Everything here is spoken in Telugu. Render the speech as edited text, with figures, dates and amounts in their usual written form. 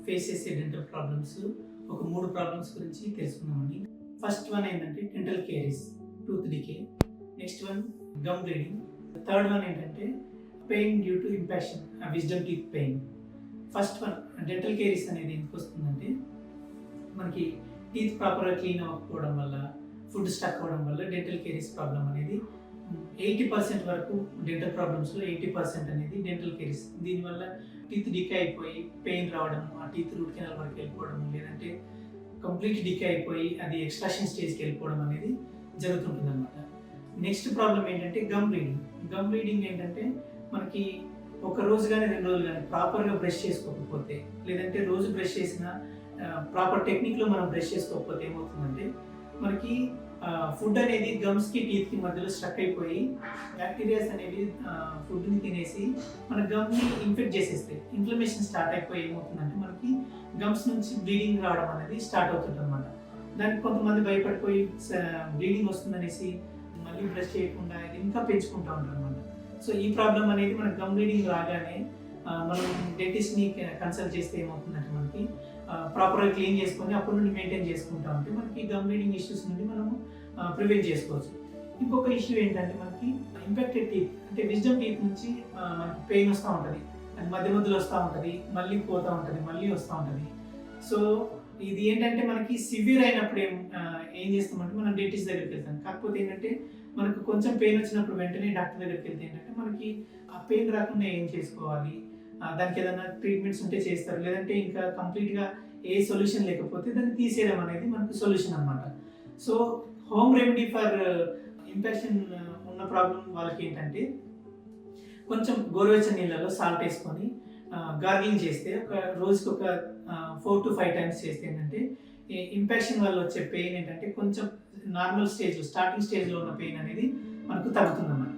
ఫేస్ చేసే డెంటల్ ప్రాబ్లమ్స్ ఒక 3 ప్రాబ్లమ్స్ గురించి తెలుసుకుందామండి. ఫస్ట్ వన్ ఏంటంటే dental caries, tooth decay. Next one gum bleeding. Third one ఏంటంటే pain due to impaction, wisdom teeth pain. First one dental caries అనేది ఎందుకు వస్తుందంటే మనకి టీత్ ప్రాపర్గా క్లీన్ అవ్వకపోవడం వల్ల, ఫుడ్ స్టక్ అవ్వడం వల్ల డెంటల్ కేరీస్ ప్రాబ్లం అనేది 80% వరకు డెంటల్ ప్రాబ్లమ్స్లో 80% అనేది డెంటల్ కేరీస్. దీనివల్ల టీత్ డికే అయిపోయి పెయిన్ రావడం, ఆ టీత్ రూట్ కెనాల్ వరకు వెళ్ళిపోవడం, లేదంటే కంప్లీట్ డికే అయిపోయి అది ఎక్స్ట్రాక్షన్ స్టేజ్కి వెళ్ళిపోవడం అనేది జరుగుతుంటుంది అనమాట. నెక్స్ట్ ప్రాబ్లం ఏంటంటే గమ్ బ్లీడింగ్. గమ్ బ్లీడింగ్ ఏంటంటే మనకి ఒక రోజు కానీ 2 రోజులు కానీ ప్రాపర్గా బ్రష్ చేసుకోకపోతే, లేదంటే రోజు బ్రష్ చేసిన ప్రాపర్ టెక్నిక్లో మనం బ్రష్ చేసుకోకపోతే ఏమవుతుందంటే మనకి ఫుడ్ అనేది గమ్స్కి టీత్కి మధ్యలో స్ట్రక్ అయిపోయి బ్యాక్టీరియాస్ అనేవి ఫుడ్ని తినేసి మన గమ్ని ఇన్ఫెక్ట్ చేసేస్తాయి. ఇన్ఫ్లమేషన్ స్టార్ట్ అయిపోయి ఏమవుతుందంటే మనకి గమ్స్ నుంచి బ్లీడింగ్ రావడం అనేది స్టార్ట్ అవుతుంది అనమాట. దానికి కొంతమంది భయపడిపోయి బ్లీడింగ్ వస్తుందనేసి మళ్ళీ బ్రష్ చేయకుండా ఇంకా పెంచుకుంటూ ఉంటారు అనమాట. సో ఈ ప్రాబ్లం అనేది మనకి గమ్ బ్లీడింగ్ రాగానే మనం డెంటిస్ట్ని కన్సల్ట్ చేస్తే ఏమవుతుందంటే మనకి ప్రాపర్గా క్లీన్ చేసుకొని అప్పటి నుండి మెయింటైన్ చేసుకుంటా ఉంటే మనకి గమ్ బ్లీడింగ్ ఇష్యూస్ నుండి మనము ప్రివెంట్ చేసుకోవచ్చు. ఇంకొక ఇష్యూ ఏంటంటే మనకి ఇంపాక్టెడ్ టీత్, అంటే విజ్డమ్ టీత్ నుంచి మనకి పెయిన్ వస్తూ ఉంటుంది, అది మధ్య మధ్యలో వస్తూ ఉంటుంది, మళ్ళీ పోతూ ఉంటుంది, మళ్ళీ వస్తూ ఉంటుంది. సో ఇది ఏంటంటే మనకి సివియర్ అయినప్పుడు ఏం చేస్తామంటే మనం డెంటిస్ట్ దగ్గరికి వెళ్తాం. కాకపోతే ఏంటంటే మనకు కొంచెం పెయిన్ వచ్చినప్పుడు వెంటనే డాక్టర్ దగ్గరికి వెళ్తే ఏంటంటే మనకి ఆ పెయిన్ రాకుండా ఏం చేసుకోవాలి, దానికి ఏదైనా ట్రీట్మెంట్స్ ఉంటే చేస్తారు, లేదంటే ఇంకా కంప్లీట్గా ఏ సొల్యూషన్ లేకపోతే దాన్ని తీసేయడం అనేది మనకు సొల్యూషన్ అనమాట. So home remedy for infection ఉన్న ప్రాబ్లం వాళ్ళకి ఏంటంటే కొంచెం గోరువెచ్చని నీళ్ళలో సాల్ట్ వేసుకొని గార్గిలింగ్ చేస్తే రోజుకి ఒక 4 to 5 times చేస్తే ఏంటంటే ఇన్ఫెక్షన్ వల్ల వచ్చే పెయిన్ ఏంటంటే కొంచెం నార్మల్ స్టేజ్లో, స్టార్టింగ్ స్టేజ్లో ఉన్న పెయిన్ అనేది మనకు తగ్గుతుందన్నమాట.